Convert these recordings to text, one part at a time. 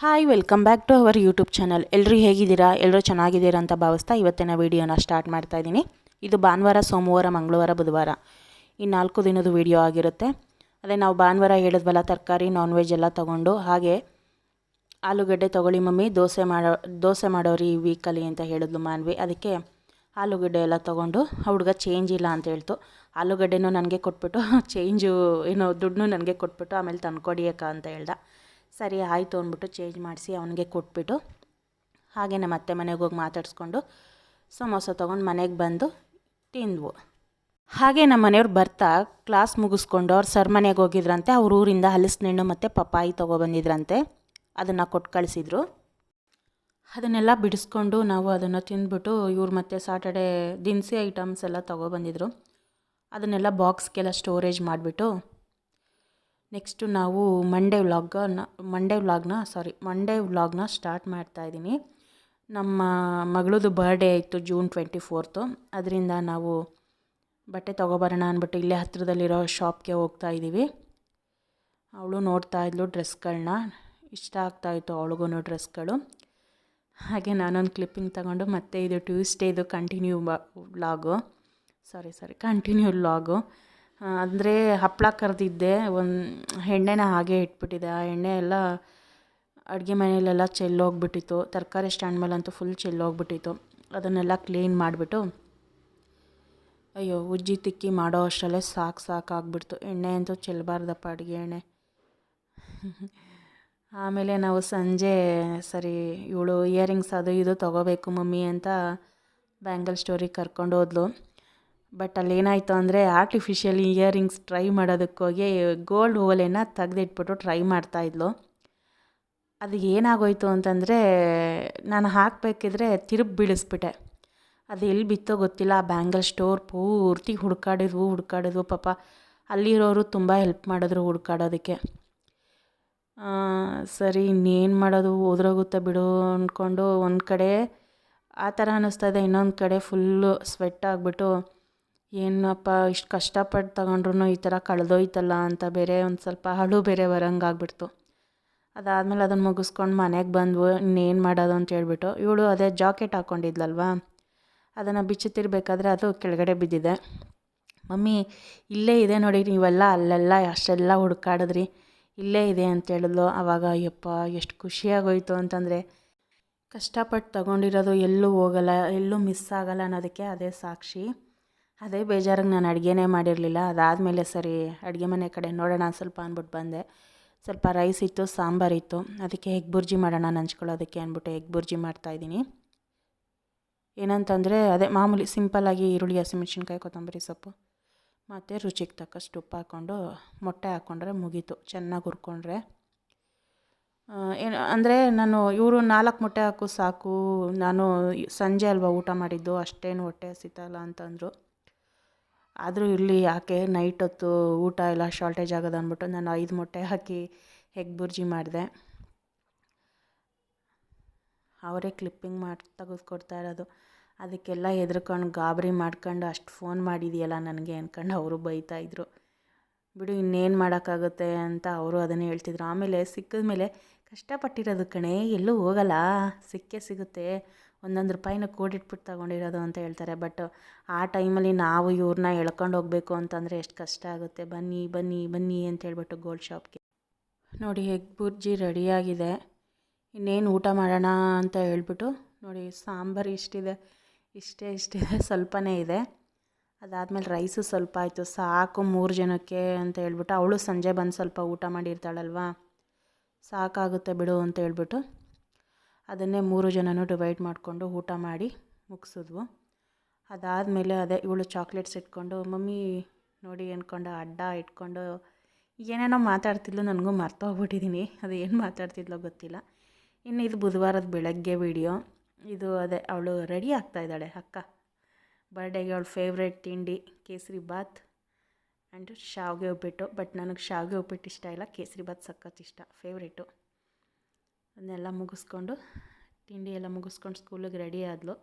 Hi welcome back to our YouTube channel. ಎಲ್ಲರೂ ಹೇಗಿದ್ದೀರಾ? ಎಲ್ಲರೂ ಚೆನ್ನಾಗಿದ್ದೀರಾ ಅಂತ ಭಾವಿಸ್ತಾ ಇವತ್ತಿನ ವೀಡಿಯೋನ ಸ್ಟಾರ್ಟ್ ಮಾಡ್ತಾ ಇದ್ದೀನಿ. ಇದು ಭಾನುವಾರ, ಸೋಮವಾರ, ಮಂಗಳವಾರ, ಬುಧವಾರ ಈ 4 ದಿನದ ವೀಡಿಯೋ ಆಗಿರುತ್ತೆ. ಅದೇ ನಾವು ಭಾನುವಾರ ಹೇಳಿದ್ವಲ್ಲ, ತರಕಾರಿ ನಾನ್ ವೆಜ್ ಎಲ್ಲ ತೊಗೊಂಡು, ಹಾಗೆ ಆಲೂಗಡ್ಡೆ ತೊಗೊಳ್ಳಿ ಮಮ್ಮಿ, ದೋಸೆ ಮಾಡೋರು ಈ ವೀಕಲ್ಲಿ ಅಂತ ಹೇಳಿದ್ಲು ಮಾನ್ವಿ. ಅದಕ್ಕೆ ಆಲೂಗಡ್ಡೆ ಎಲ್ಲ ತೊಗೊಂಡು ಹುಡುಗ ಚೇಂಜ್ ಇಲ್ಲ ಅಂತ ಹೇಳ್ತು. ಆಲೂಗಡ್ಡೆನೂ ನನಗೆ ಕೊಟ್ಬಿಟ್ಟು ಚೇಂಜು ಏನೋ ದುಡ್ಡು ನನಗೆ ಕೊಟ್ಬಿಟ್ಟು ಆಮೇಲೆ ತಂದ್ಕೊಡಿ ಅಕ್ಕ ಅಂತ ಹೇಳ್ದ. ಸರಿ ಆಯಿತು ಅಂದ್ಬಿಟ್ಟು ಚೇಂಜ್ ಮಾಡಿಸಿ ಅವನಿಗೆ ಕೊಟ್ಬಿಟ್ಟು ಹಾಗೆ ನಮ್ಮ ಅತ್ತೆ ಮನೆಗೆ ಹೋಗಿ ಮಾತಾಡಿಸ್ಕೊಂಡು ಸಮೋಸ ತೊಗೊಂಡು ಮನೆಗೆ ಬಂದು ತಿಂದ್ವು. ಹಾಗೆ ನಮ್ಮ ಮನೆಯವ್ರು ಬರ್ತಾ ಕ್ಲಾಸ್ ಮುಗಿಸ್ಕೊಂಡು ಅವ್ರು ಸರ್ ಮನೆಗೆ ಹೋಗಿದ್ರಂತೆ. ಅವ್ರ ಊರಿಂದ ಹಲಸಿನಣ್ಣು ಮತ್ತು ಪಪ್ಪಾಯಿ ತೊಗೊಬಂದಿದ್ರಂತೆ. ಅದನ್ನು ಕೊಟ್ಟು ಕಳಿಸಿದ್ರು. ಅದನ್ನೆಲ್ಲ ಬಿಡಿಸ್ಕೊಂಡು ನಾವು ಅದನ್ನು ತಿಂದ್ಬಿಟ್ಟು ಇವ್ರು ಮತ್ತೆ ಸಾಟರ್ಡೆ ದಿನಸಿ ಐಟಮ್ಸ್ ಎಲ್ಲ ತೊಗೊಬಂದಿದ್ರು. ಅದನ್ನೆಲ್ಲ ಬಾಕ್ಸ್ಗೆಲ್ಲ ಸ್ಟೋರೇಜ್ ಮಾಡಿಬಿಟ್ಟು ನೆಕ್ಸ್ಟು ನಾವು ಮಂಡೇ ವ್ಲಾಗ್ನ ಸ್ಟಾರ್ಟ್ ಮಾಡ್ತಾಯಿದ್ದೀನಿ. ನಮ್ಮ ಮಗಳದು ಬರ್ಡೇ ಇತ್ತು June 24. ಅದರಿಂದ ನಾವು ಬಟ್ಟೆ ತೊಗೊಬರೋಣ ಅಂದ್ಬಿಟ್ಟು ಇಲ್ಲೇ ಹತ್ತಿರದಲ್ಲಿರೋ ಶಾಪ್ಗೆ ಹೋಗ್ತಾಯಿದ್ದೀವಿ. ಅವಳು ನೋಡ್ತಾಯಿದ್ಲು ಡ್ರೆಸ್ಗಳನ್ನ. ಇಷ್ಟ ಆಗ್ತಾಯಿತ್ತು ಅವಳಿಗೂ ಡ್ರೆಸ್ಗಳು. ಹಾಗೆ ನಾನೊಂದು ಕ್ಲಿಪ್ಪಿಂಗ್ ತಗೊಂಡು ಮತ್ತೆ ಇದು ಟ್ಯೂಸ್ಡೇದು ಕಂಟಿನ್ಯೂ ವ್ಲಾಗು. ಅಂದರೆ ಹಪ್ಪಳ ಕರೆದಿದ್ದೆ, ಒಂದು ಎಣ್ಣೆನ ಹಾಗೆ ಇಟ್ಬಿಟ್ಟಿದೆ. ಆ ಎಣ್ಣೆ ಎಲ್ಲ ಅಡುಗೆ ಮನೆಯಲ್ಲೆಲ್ಲ ಚೆಲ್ಲೋಗ್ಬಿಟ್ಟಿತ್ತು. ತರಕಾರಿ ಸ್ಟ್ಯಾಂಡ್ ಮೇಲಂತೂ ಫುಲ್ ಚೆಲ್ಲೋಗ್ಬಿಟ್ಟಿತ್ತು. ಅದನ್ನೆಲ್ಲ ಕ್ಲೀನ್ ಮಾಡಿಬಿಟ್ಟು ಅಯ್ಯೋ ಉಜ್ಜಿ ತಿಕ್ಕಿ ಮಾಡೋ ಅಷ್ಟರಲ್ಲೇ ಸಾಕಾಗ್ಬಿಡ್ತು. ಎಣ್ಣೆ ಅಂತೂ ಚೆಲ್ಲಬಾರ್ದಪ್ಪ, ಅಡುಗೆ ಎಣ್ಣೆ. ಆಮೇಲೆ ನಾವು ಸಂಜೆ ಸರಿ ಇವಳು ಇಯರಿಂಗ್ಸ್ ಅದು ಇದು ತೊಗೋಬೇಕು ಮಮ್ಮಿ ಅಂತ ಬ್ಯಾಂಗಲ್ ಸ್ಟೋರಿಗೆ ಕರ್ಕೊಂಡು ಹೋದ್ಲು. ಬಟ್ ಅಲ್ಲೇನಾಯಿತು ಅಂದರೆ ಆರ್ಟಿಫಿಷಿಯಲ್ ಇಯರಿಂಗ್ಸ್ ಟ್ರೈ ಮಾಡೋದಕ್ಕೋಗಿ ಗೋಲ್ಡ್ ಓಲೆನ ತೆಗೆದಿಟ್ಬಿಟ್ಟು ಟ್ರೈ ಮಾಡ್ತಾಯಿದ್ಲು. ಅದು ಏನಾಗೋಯ್ತು ಅಂತಂದರೆ ನಾನು ಹಾಕಬೇಕಿದ್ರೆ ತಿರುಗಿ ಬೀಳಿಸ್ಬಿಟ್ಟೆ. ಅದು ಎಲ್ಲಿ ಬಿತ್ತೋ ಗೊತ್ತಿಲ್ಲ. ಆ ಬ್ಯಾಂಗಲ್ ಸ್ಟೋರ್ ಪೂರ್ತಿ ಹುಡ್ಕಾಡಿದ್ವು. ಪಾಪ ಅಲ್ಲಿರೋರು ತುಂಬ ಹೆಲ್ಪ್ ಮಾಡಿದ್ರು ಹುಡ್ಕಾಡೋದಕ್ಕೆ. ಸರಿ ಇನ್ನೇನು ಮಾಡೋದು, ಹೋದ್ರೋಗುತ್ತೆ ಬಿಡು ಅಂದ್ಕೊಂಡು ಒಂದು ಕಡೆ ಆ ಥರ ಅನ್ನಿಸ್ತಾಯಿದೆ, ಇನ್ನೊಂದು ಕಡೆ ಫುಲ್ಲು ಸ್ವೆಟ್ ಆಗಿಬಿಟ್ಟು ಏನಪ್ಪ ಇಷ್ಟು ಕಷ್ಟಪಟ್ಟು ತಗೊಂಡ್ರು ಈ ಥರ ಕಳೆದೋಯ್ತಲ್ಲ ಅಂತ ಬೇರೆ ಒಂದು ಸ್ವಲ್ಪ ಹಳು ಬೇರೆ ಬರೋಂಗಾಗ್ಬಿಡ್ತು. ಅದಾದಮೇಲೆ ಅದನ್ನು ಮುಗಿಸ್ಕೊಂಡು ಮನೆಗೆ ಬಂದ್ವು. ಇನ್ನೇನು ಮಾಡೋದು ಅಂತ ಹೇಳ್ಬಿಟ್ಟು ಇವಳು ಅದೇ ಜಾಕೆಟ್ ಹಾಕ್ಕೊಂಡಿದ್ಲಲ್ವ, ಅದನ್ನು ಬಿಚ್ಚುತ್ತಿರ್ಬೇಕಾದ್ರೆ ಅದು ಕೆಳಗಡೆ ಬಿದ್ದಿದೆ. ಮಮ್ಮಿ ಇಲ್ಲೇ ಇದೆ ನೋಡಿ, ನೀವೆಲ್ಲ ಅಲ್ಲೆಲ್ಲ ಅಷ್ಟೆಲ್ಲ ಹುಡ್ಕಾಡಿದ್ರಿ, ಇಲ್ಲೇ ಇದೆ ಅಂತ ಹೇಳಿದ್ಲು. ಆವಾಗ ಅಯ್ಯಪ್ಪ ಎಷ್ಟು ಖುಷಿಯಾಗೋಯ್ತು ಅಂತಂದರೆ, ಕಷ್ಟಪಟ್ಟು ತಗೊಂಡಿರೋದು ಎಲ್ಲೂ ಹೋಗಲ್ಲ, ಎಲ್ಲೂ ಮಿಸ್ ಆಗಲ್ಲ ಅನ್ನೋದಕ್ಕೆ ಅದೇ ಸಾಕ್ಷಿ. ಅದೇ ಬೇಜಾರಿಗೆ ನಾನು ಅಡುಗೆನೇ ಮಾಡಿರಲಿಲ್ಲ. ಅದಾದಮೇಲೆ ಸರಿ ಅಡುಗೆ ಮನೆ ಕಡೆ ನೋಡೋಣ ಸ್ವಲ್ಪ ಅಂದ್ಬಿಟ್ಟು ಬಂದೆ. ಸ್ವಲ್ಪ ರೈಸ್ ಇತ್ತು, ಸಾಂಬಾರಿತ್ತು. ಅದಕ್ಕೆ ಎಗ್ ಬುರ್ಜಿ ಮಾಡೋಣ ನಂಚ್ಕೊಳ್ಳೋದಕ್ಕೆ ಅಂದ್ಬಿಟ್ಟು ಎಗ್ ಬುರ್ಜಿ ಮಾಡ್ತಾಯಿದ್ದೀನಿ. ಏನಂತಂದರೆ ಅದೇ ಮಾಮೂಲಿ ಸಿಂಪಲ್ಲಾಗಿ ಈರುಳ್ಳಿ, ಹಸಿಮೆಣ್ಸಿನ್ಕಾಯಿ, ಕೊತ್ತಂಬರಿ ಸೊಪ್ಪು ಮತ್ತು ರುಚಿಗೆ ತಕ್ಕಷ್ಟು ಉಪ್ಪು ಹಾಕ್ಕೊಂಡು ಮೊಟ್ಟೆ ಹಾಕ್ಕೊಂಡ್ರೆ ಮುಗೀತು. ಚೆನ್ನಾಗಿ ಹುರ್ಕೊಂಡ್ರೆ ಏನು ಅಂದರೆ ನಾನು ಇವರು 4 ಮೊಟ್ಟೆ ಹಾಕು ಸಾಕು, ನಾನು ಸಂಜೆ ಅಲ್ವಾ ಊಟ ಮಾಡಿದ್ದು, ಅಷ್ಟೇನು ಹೊಟ್ಟೆ ಹಸಿತಲ್ಲ ಅಂತಂದರು. ಆದರೂ ಇರಲಿ ಯಾಕೆ ನೈಟ್ ಹೊತ್ತು ಊಟ ಎಲ್ಲ ಶಾರ್ಟೇಜ್ ಆಗೋದು ಅಂದ್ಬಿಟ್ಟು ನಾನು 5 ಮೊಟ್ಟೆ ಹಾಕಿ ಎಗ್ ಬುರ್ಜಿ ಮಾಡಿದೆ. ಅವರೇ ಕ್ಲಿಪ್ಪಿಂಗ್ ಮಾಡಿ ತೆಗೆದುಕೊಡ್ತಾ ಇರೋದು. ಅದಕ್ಕೆಲ್ಲ ಹೆದರ್ಕೊಂಡು ಗಾಬರಿ ಮಾಡ್ಕೊಂಡು ಅಷ್ಟು ಫೋನ್ ಮಾಡಿದೆಯಲ್ಲ ನನಗೆ ಅಂದ್ಕೊಂಡು ಅವರು ಬೈತಾಯಿದ್ರು. ಬಿಡು ಇನ್ನೇನು ಮಾಡೋಕ್ಕಾಗುತ್ತೆ ಅಂತ ಅವರು ಅದನ್ನೇ ಹೇಳ್ತಿದ್ರು. ಆಮೇಲೆ ಸಿಕ್ಕಿದ ಮೇಲೆ ಕಷ್ಟಪಟ್ಟಿರೋದು ಕಣೆ, ಎಲ್ಲೂ ಹೋಗಲ್ಲ, ಸಿಕ್ಕೇ ಸಿಗುತ್ತೆ, 1 ರೂಪಾಯಿನ ಕೂಡಿಟ್ಬಿಟ್ಟು ತಗೊಂಡಿರೋದು ಅಂತ ಹೇಳ್ತಾರೆ. ಬಟ್ ಆ ಟೈಮಲ್ಲಿ ನಾವು ಇವ್ರನ್ನ ಎಳ್ಕೊಂಡು ಹೋಗಬೇಕು ಅಂತಂದರೆ ಎಷ್ಟು ಕಷ್ಟ ಆಗುತ್ತೆ. ಬನ್ನಿ ಬನ್ನಿ ಬನ್ನಿ ಅಂತ ಹೇಳ್ಬಿಟ್ಟು ಗೋಲ್ಡ್ ಶಾಪ್ಗೆ. ನೋಡಿ ಎಗ್ ಬುರ್ಜಿ ರೆಡಿಯಾಗಿದೆ. ಇನ್ನೇನು ಊಟ ಮಾಡೋಣ ಅಂತ ಹೇಳ್ಬಿಟ್ಟು ನೋಡಿ ಸಾಂಬಾರು ಇಷ್ಟೇ ಸ್ವಲ್ಪನೇ ಇದೆ. ಅದಾದಮೇಲೆ ರೈಸು ಸ್ವಲ್ಪ ಆಯಿತು, ಸಾಕು 3 ಜನಕ್ಕೆ ಅಂತ ಹೇಳ್ಬಿಟ್ಟು ಅವಳು ಸಂಜೆ ಬಂದು ಸ್ವಲ್ಪ ಊಟ ಮಾಡಿರ್ತಾಳಲ್ವ, ಸಾಕಾಗುತ್ತೆ ಬಿಡು ಅಂತ ಹೇಳ್ಬಿಟ್ಟು ಅದನ್ನೇ 3 ಜನನೂ ಡಿವೈಡ್ ಮಾಡಿಕೊಂಡು ಊಟ ಮಾಡಿ ಮುಗಿಸಿದ್ವು. ಅದಾದಮೇಲೆ ಅದೇ ಇವಳು ಚಾಕ್ಲೇಟ್ಸ್ ಇಟ್ಕೊಂಡು ಮಮ್ಮಿ ನೋಡಿ ಅಂದ್ಕೊಂಡು ಅಡ್ಡ ಇಟ್ಕೊಂಡು ಏನೇನೋ ಮಾತಾಡ್ತಿದ್ಲು, ನನಗೂ ಮರ್ತೋಗ್ಬಿಟ್ಟಿದ್ದೀನಿ, ಅದು ಏನು ಮಾತಾಡ್ತಿದ್ಲೋ ಗೊತ್ತಿಲ್ಲ. ಇನ್ನು ಇದು ಬುಧವಾರದ ಬೆಳಗ್ಗೆ ವೀಡಿಯೋ. ಇದು ಅದೇ ಅವಳು ರೆಡಿ ಆಗ್ತಾಯಿದ್ದಾಳೆ ಅಕ್ಕ. ಬರ್ಡೇಗೆ ಅವಳು ಫೇವ್ರೇಟ್ ತಿಂಡಿ ಕೇಸರಿ ಬಾತ್ ಆ್ಯಂಡ್ ಶಾವಿಗೆ ಉಪ್ಪಿಟ್ಟು. ಬಟ್ ನನಗೆ ಶಾವಿಗೆ ಉಪ್ಪಿಟ್ಟು ಇಷ್ಟ ಇಲ್ಲ, ಕೇಸರಿ ಬಾತ್ ಸಖತ್ ಇಷ್ಟ, ಫೇವ್ರೇಟು. ಅದನ್ನೆಲ್ಲ ಮುಗಿಸ್ಕೊಂಡು ತಿಂಡಿ ಎಲ್ಲ ಮುಗಿಸ್ಕೊಂಡು ಸ್ಕೂಲಿಗೆ ರೆಡಿ ಆದಳು.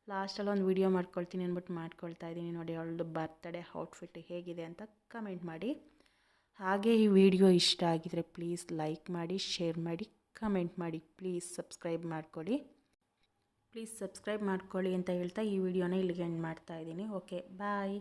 ಲಾಸ್ಟಲ್ಲಿ ಒಂದು ವೀಡಿಯೋ ಮಾಡ್ಕೊಳ್ತೀನಿ ಅಂದ್ಬಿಟ್ಟು ಮಾಡ್ಕೊಳ್ತಾ ಇದ್ದೀನಿ. ನೋಡಿ ಅವಳದು ಬರ್ತ್ಡೇ ಔಟ್ಫಿಟ್ ಹೇಗಿದೆ ಅಂತ ಕಮೆಂಟ್ ಮಾಡಿ. ಹಾಗೆ ಈ ವಿಡಿಯೋ ಇಷ್ಟ ಆಗಿದರೆ ಪ್ಲೀಸ್ ಲೈಕ್ ಮಾಡಿ, ಶೇರ್ ಮಾಡಿ, ಕಮೆಂಟ್ ಮಾಡಿ. ಪ್ಲೀಸ್ ಸಬ್ಸ್ಕ್ರೈಬ್ ಮಾಡ್ಕೊಳ್ಳಿ ಅಂತ ಹೇಳ್ತಾ ಈ ವಿಡಿಯೋನ ಇಲ್ಲಿಗೆ ಎಂಡ್ ಮಾಡ್ತಾಯಿದ್ದೀನಿ. ಓಕೆ ಬಾಯ್.